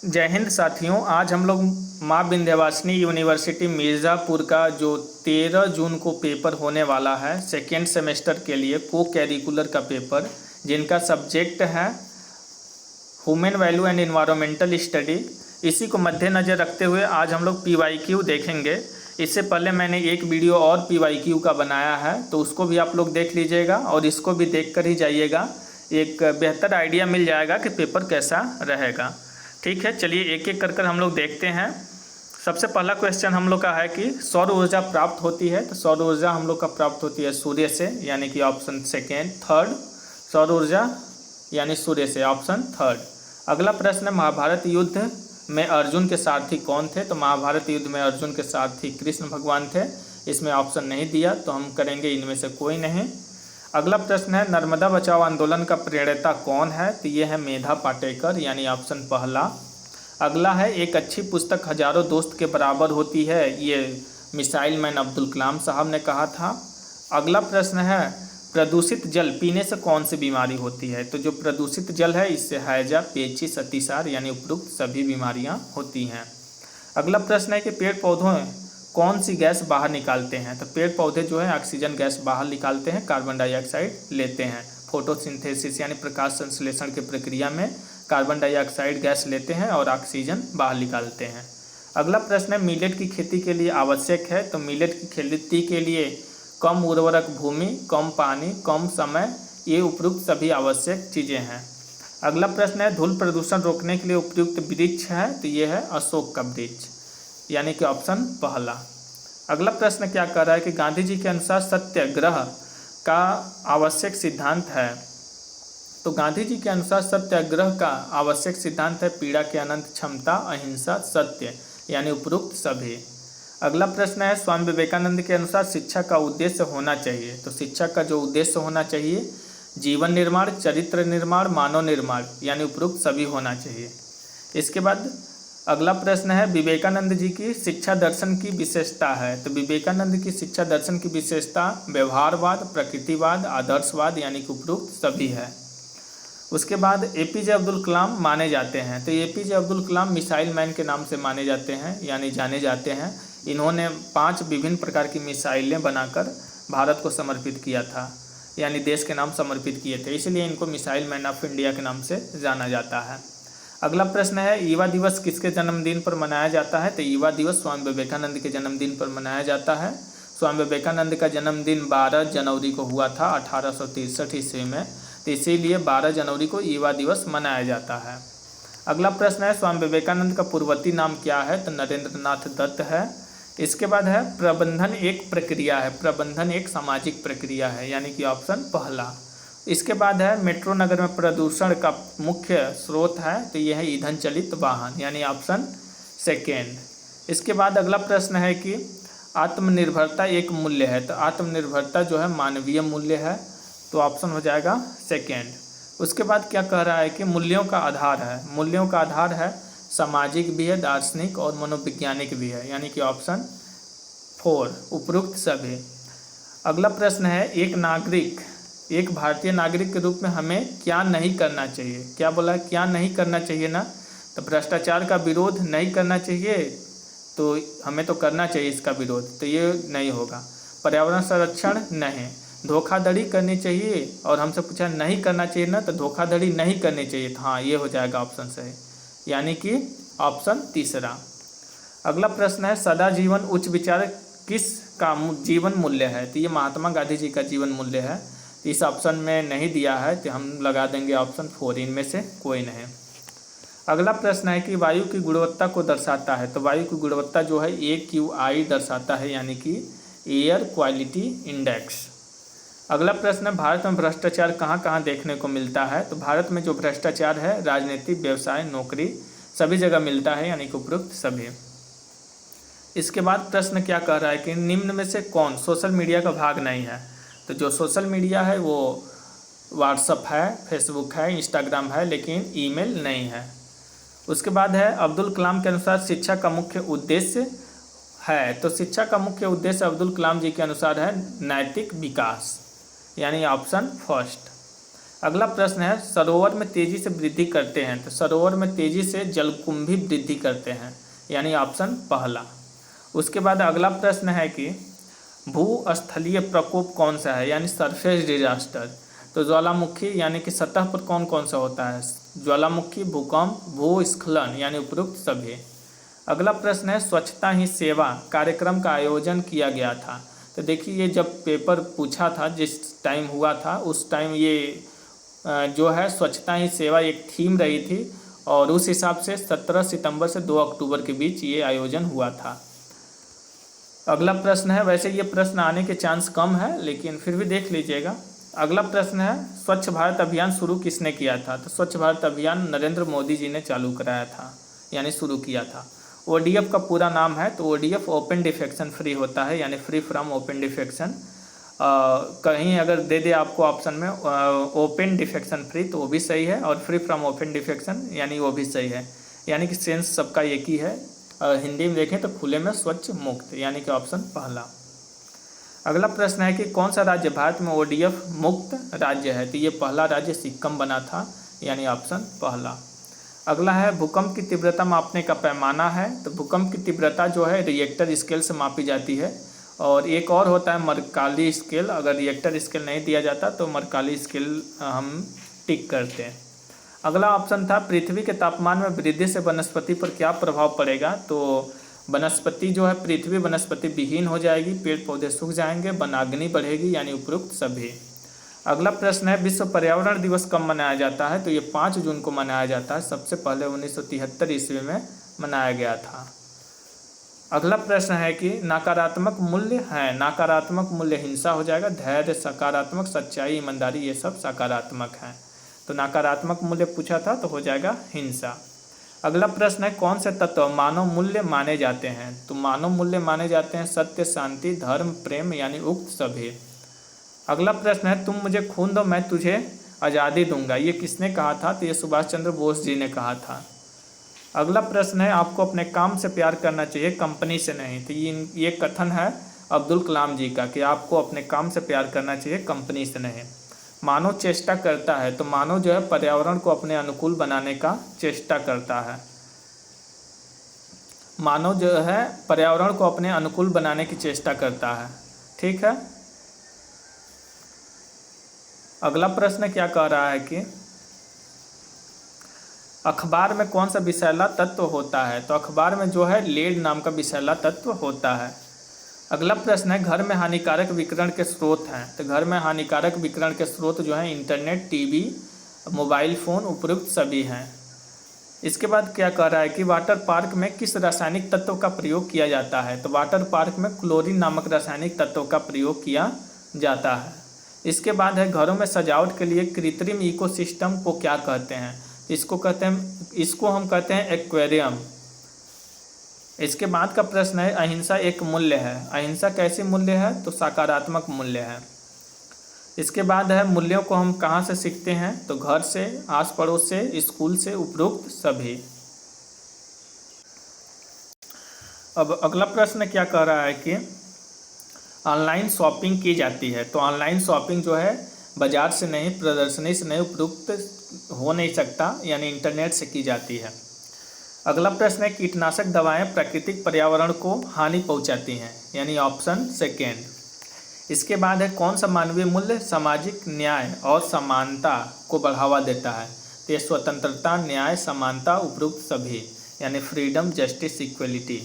जय हिंद साथियों। आज हम लोग माँ विंध्यवासिनी यूनिवर्सिटी मिर्ज़ापुर का जो 13 जून को पेपर होने वाला है सेकेंड सेमेस्टर के लिए को कैरिकुलर का पेपर, जिनका सब्जेक्ट है human value and environmental study, इसी को मद्देनज़र रखते हुए आज हम लोग PYQ देखेंगे। इससे पहले मैंने एक वीडियो और PYQ का बनाया है, तो उसको भी आप लोग देख लीजिएगा और इसको भी देख कर ही जाइएगा। एक बेहतर आइडिया मिल जाएगा कि पेपर कैसा रहेगा। ठीक है, चलिए एक एक कर हम लोग देखते हैं। सबसे पहला क्वेश्चन हम लोग का है कि सौर ऊर्जा प्राप्त होती है, तो सौर ऊर्जा हम लोग का प्राप्त होती है सूर्य से, यानी कि ऑप्शन सेकेंड। थर्ड, सौर ऊर्जा यानी सूर्य से, ऑप्शन थर्ड। अगला प्रश्न है महाभारत युद्ध में अर्जुन के सारथी कौन थे, तो महाभारत युद्ध में अर्जुन के सारथी कृष्ण भगवान थे। इसमें ऑप्शन नहीं दिया, तो हम करेंगे इनमें से कोई नहीं। अगला प्रश्न है नर्मदा बचाओ आंदोलन का प्रणेता कौन है, तो ये है मेधा पाटेकर, यानी ऑप्शन पहला। अगला है एक अच्छी पुस्तक हजारों दोस्त के बराबर होती है, ये मिसाइल मैन अब्दुल कलाम साहब ने कहा था। अगला प्रश्न है प्रदूषित जल पीने से कौन सी बीमारी होती है, तो जो प्रदूषित जल है इससे हैजा, पेचिश, अतिसार यानी उपरोक्त सभी बीमारियां होती हैं। अगला प्रश्न है कि पेड़ पौधों कौन सी गैस बाहर निकालते हैं, तो पेड़ पौधे जो है ऑक्सीजन गैस बाहर निकालते हैं, कार्बन डाइऑक्साइड लेते हैं। फोटोसिंथेसिस यानी प्रकाश संश्लेषण की प्रक्रिया में कार्बन डाइऑक्साइड गैस लेते हैं और ऑक्सीजन बाहर निकालते हैं। अगला प्रश्न है मिलेट की खेती के लिए आवश्यक है, तो मिलेट की खेती के लिए कम उर्वरक भूमि, कम पानी, कम समय, ये उपयुक्त सभी आवश्यक चीज़ें हैं। अगला प्रश्न है धूल प्रदूषण रोकने के लिए उपयुक्त वृक्ष है, तो ये है अशोक का वृक्ष, यानी कि ऑप्शन पहला। अगला प्रश्न क्या कर रहा है कि गांधी जी के अनुसार सत्याग्रह का आवश्यक सिद्धांत है, तो गांधी जी के अनुसार सत्याग्रह का आवश्यक सिद्धांत है पीड़ा के अनंत क्षमता, अहिंसा, सत्य, यानी उपयुक्त सभी। अगला प्रश्न है स्वामी विवेकानंद के अनुसार शिक्षा का उद्देश्य होना चाहिए, तो शिक्षा का जो उद्देश्य होना चाहिए जीवन निर्माण, चरित्र निर्माण, मानव निर्माण, यानी उपयुक्त सभी होना चाहिए। इसके बाद अगला प्रश्न है विवेकानंद जी की शिक्षा दर्शन की विशेषता है, तो विवेकानंद की शिक्षा दर्शन की विशेषता व्यवहारवाद, प्रकृतिवाद, आदर्शवाद, यानी कि उपयुक्त सभी है। उसके बाद APJ अब्दुल कलाम माने जाते हैं, तो APJ Abdul Kalam missile man के नाम से माने जाते हैं, यानी जाने जाते हैं। इन्होंने 5 विभिन्न प्रकार की मिसाइलें बनाकर भारत को समर्पित किया था, यानी देश के नाम समर्पित किए थे, इसलिए इनको मिसाइल मैन ऑफ इंडिया के नाम से जाना जाता है। अगला प्रश्न है युवा दिवस किसके जन्मदिन पर मनाया जाता है, तो युवा दिवस स्वामी विवेकानंद के जन्मदिन पर मनाया जाता है। स्वामी विवेकानंद का जन्मदिन 12 जनवरी को हुआ था 1863 ईस्वी में, तो इसीलिए 12 जनवरी को युवा दिवस मनाया जाता है। अगला प्रश्न है स्वामी विवेकानंद का पूर्ववर्ती नाम क्या है, तो नरेंद्र नाथ दत्त है। इसके बाद है प्रबंधन एक प्रक्रिया है, प्रबंधन एक सामाजिक प्रक्रिया है, यानी कि ऑप्शन पहला। इसके बाद है मेट्रो नगर में प्रदूषण का मुख्य स्रोत है, तो यह है ईंधन चलित वाहन, यानी ऑप्शन सेकेंड। इसके बाद अगला प्रश्न है कि आत्मनिर्भरता एक मूल्य है, तो आत्मनिर्भरता जो है मानवीय मूल्य है, तो ऑप्शन हो जाएगा सेकेंड। उसके बाद क्या कह रहा है कि मूल्यों का आधार है, मूल्यों का आधार है सामाजिक भी है, दार्शनिक और मनोवैज्ञानिक भी है, यानी कि ऑप्शन 4 उपयुक्त सभी। अगला प्रश्न है एक भारतीय नागरिक के रूप में हमें क्या नहीं करना चाहिए, क्या बोला है क्या नहीं करना चाहिए ना, तो भ्रष्टाचार का विरोध नहीं करना चाहिए, तो हमें तो करना चाहिए इसका विरोध, तो ये नहीं होगा। पर्यावरण संरक्षण नहीं, धोखाधड़ी करनी चाहिए, और हमसे पूछा नहीं करना चाहिए ना, तो धोखाधड़ी नहीं करनी चाहिए, तो हाँ ये हो जाएगा ऑप्शन सही, यानी कि ऑप्शन तीसरा। अगला प्रश्न है सदा जीवन उच्च विचार किस का जीवन मूल्य है, तो ये महात्मा गांधी जी का जीवन मूल्य है, इस ऑप्शन में नहीं दिया है, तो हम लगा देंगे ऑप्शन 4, इनमें से कोई नहीं। अगला प्रश्न है कि वायु की गुणवत्ता को दर्शाता है, तो वायु की गुणवत्ता जो है AQI दर्शाता है, यानी कि एयर क्वालिटी इंडेक्स। अगला प्रश्न है भारत में भ्रष्टाचार कहाँ कहाँ देखने को मिलता है, तो भारत में जो भ्रष्टाचार है राजनीति, व्यवसाय, नौकरी, सभी जगह मिलता है, यानी कि उपयुक्त सभी। इसके बाद प्रश्न क्या कह रहा है कि निम्न में से कौन सोशल मीडिया का भाग नहीं है, तो जो सोशल मीडिया है वो व्हाट्सअप है, फेसबुक है, इंस्टाग्राम है, लेकिन ईमेल नहीं है। उसके बाद है अब्दुल कलाम के अनुसार शिक्षा का मुख्य उद्देश्य है, तो शिक्षा का मुख्य उद्देश्य अब्दुल कलाम जी के अनुसार है नैतिक विकास, यानी ऑप्शन फर्स्ट। अगला प्रश्न है सरोवर में तेजी से वृद्धि करते हैं, तो सरोवर में तेजी से जलकुंभी वृद्धि करते हैं, यानी ऑप्शन पहला। उसके बाद अगला प्रश्न है कि भूस्थलीय प्रकोप कौन सा है, यानी सरफेस डिजास्टर। तो ज्वालामुखी यानी कि सतह पर कौन कौन सा होता है, ज्वालामुखी, भूकंप, भूस्खलन यानी उपरोक्त सभी। अगला प्रश्न है स्वच्छता ही सेवा कार्यक्रम का आयोजन किया गया था। तो देखिए ये जब पेपर पूछा था, जिस टाइम हुआ था उस टाइम ये जो है स्वच्छता ही सेवा एक थीम रही थी, और उस हिसाब से 17 सितंबर से 2 अक्टूबर के बीच ये आयोजन हुआ था। अगला प्रश्न है, वैसे ये प्रश्न आने के चांस कम है लेकिन फिर भी देख लीजिएगा। अगला प्रश्न है स्वच्छ भारत अभियान शुरू किसने किया था। तो स्वच्छ भारत अभियान नरेंद्र मोदी जी ने चालू कराया था, यानी शुरू किया था। ODF का पूरा नाम है, तो ODF ओपन डिफेक्शन फ्री होता है, यानी फ्री फ्रॉम ओपन डिफेक्शन। कहीं अगर दे दे आपको ऑप्शन में ओपन डिफेक्शन फ्री तो वो भी सही है, और फ्री फ्रॉम ओपन डिफेक्शन यानी वो भी सही है, यानी कि सेंस सबका एक ही है। हिंदी में देखें तो खुले में स्वच्छ मुक्त, यानी कि ऑप्शन पहला। अगला प्रश्न है कि कौन सा राज्य भारत में ODF मुक्त राज्य है। तो ये पहला राज्य सिक्किम बना था, यानी ऑप्शन पहला। अगला है भूकंप की तीव्रता मापने का पैमाना है। तो भूकंप की तीव्रता जो है रिएक्टर स्केल से मापी जाती है, और एक और होता है मरकाली स्केल। अगर रिएक्टर स्केल नहीं दिया जाता तो मरकाली स्केल हम टिक करते हैं। अगला ऑप्शन था पृथ्वी के तापमान में वृद्धि से वनस्पति पर क्या प्रभाव पड़ेगा। तो वनस्पति जो है पृथ्वी वनस्पति विहीन हो जाएगी, पेड़ पौधे सूख जाएंगे, वनाग्नि बढ़ेगी, यानी उपरोक्त सभी। अगला प्रश्न है विश्व पर्यावरण दिवस कब मनाया जाता है। तो ये 5 जून को मनाया जाता है, सबसे पहले 1973 ईस्वी में मनाया गया था। अगला प्रश्न है कि नकारात्मक मूल्य है। नकारात्मक मूल्य हिंसा हो जाएगा, धैर्य सकारात्मक, सच्चाई ईमानदारी ये सब सकारात्मक हैं। तो नकारात्मक मूल्य पूछा था तो हो जाएगा हिंसा। अगला प्रश्न है कौन से तत्व मानव मूल्य माने जाते हैं। तो मानव मूल्य माने जाते हैं सत्य, शांति, धर्म, प्रेम, यानी उक्त सभी। अगला प्रश्न है तुम मुझे खून दो मैं तुझे आज़ादी दूंगा, ये किसने कहा था। तो ये सुभाष चंद्र बोस जी ने कहा था। अगला प्रश्न है आपको अपने काम से प्यार करना चाहिए, कंपनी से नहीं। तो ये कथन है अब्दुल कलाम जी का कि आपको अपने काम से प्यार करना चाहिए, कंपनी से नहीं। मानव चेष्टा करता है। तो मानव जो है पर्यावरण को अपने अनुकूल बनाने का चेष्टा करता है। मानव जो है पर्यावरण को अपने अनुकूल बनाने की चेष्टा करता है, ठीक है। अगला प्रश्न क्या कह रहा है कि अखबार में कौन सा विषैला तत्व होता है। तो अखबार में जो है लेड नाम का विषैला तत्व होता है। अगला प्रश्न है घर में हानिकारक विकिरण के स्रोत हैं। तो घर में हानिकारक विकिरण के स्रोत जो हैं इंटरनेट, टीवी, मोबाइल फ़ोन, उपयुक्त सभी हैं। इसके बाद क्या कह रहा है कि वाटर पार्क में किस रासायनिक तत्व का प्रयोग किया जाता है। तो वाटर पार्क में क्लोरीन नामक रासायनिक तत्व का प्रयोग किया जाता है। इसके बाद है घरों में सजावट के लिए कृत्रिम इकोसिस्टम को क्या कहते हैं। इसको हम कहते हैं एक्वेरियम। इसके बाद का प्रश्न है अहिंसा एक मूल्य है। अहिंसा कैसे मूल्य है। तो सकारात्मक मूल्य है। इसके बाद है मूल्यों को हम कहाँ से सीखते हैं। तो घर से, आस पड़ोस से, स्कूल से, उपरोक्त सभी। अब अगला प्रश्न क्या कह रहा है कि ऑनलाइन शॉपिंग की जाती है। तो ऑनलाइन शॉपिंग जो है बाजार से नहीं, प्रदर्शनी से नहीं, उपयुक्त हो नहीं सकता, यानी इंटरनेट से की जाती है। अगला प्रश्न है कीटनाशक दवाएं प्राकृतिक पर्यावरण को हानि पहुंचाती हैं, यानी ऑप्शन सेकेंड। इसके बाद है कौन सा मानवीय मूल्य सामाजिक न्याय और समानता को बढ़ावा देता है। तो ये स्वतंत्रता, न्याय, समानता, उपयुक्त सभी, यानी फ्रीडम, जस्टिस, इक्वलिटी।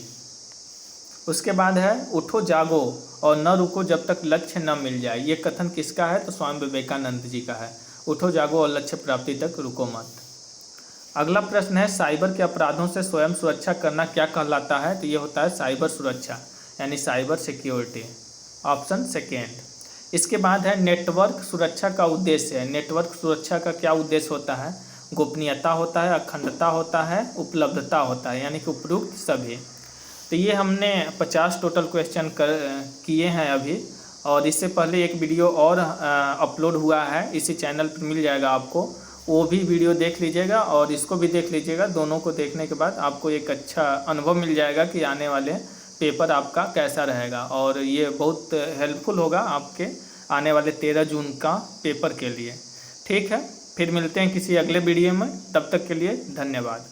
उसके बाद है उठो जागो और न रुको जब तक लक्ष्य न मिल जाए। ये कथन किसका है। तो स्वामी विवेकानंद जी का है। उठो जागो और लक्ष्य प्राप्ति तक रुको मत। अगला प्रश्न है साइबर के अपराधों से स्वयं सुरक्षा करना क्या कहलाता है। तो ये होता है साइबर सुरक्षा, यानी साइबर सिक्योरिटी, ऑप्शन सेकेंड। इसके बाद है नेटवर्क सुरक्षा का उद्देश्य है। नेटवर्क सुरक्षा का क्या उद्देश्य होता है। गोपनीयता होता है, अखंडता होता है, उपलब्धता होता है, यानी कि उपयुक्त सभी। तो ये हमने 50 टोटल क्वेश्चन किए हैं अभी, और इससे पहले एक वीडियो और अपलोड हुआ है, इसी चैनल पर मिल जाएगा आपको, वो भी वीडियो देख लीजिएगा और इसको भी देख लीजिएगा। दोनों को देखने के बाद आपको एक अच्छा अनुभव मिल जाएगा कि आने वाले पेपर आपका कैसा रहेगा, और ये बहुत हेल्पफुल होगा आपके आने वाले 13 जून का पेपर के लिए। ठीक है, फिर मिलते हैं किसी अगले वीडियो में, तब तक के लिए धन्यवाद।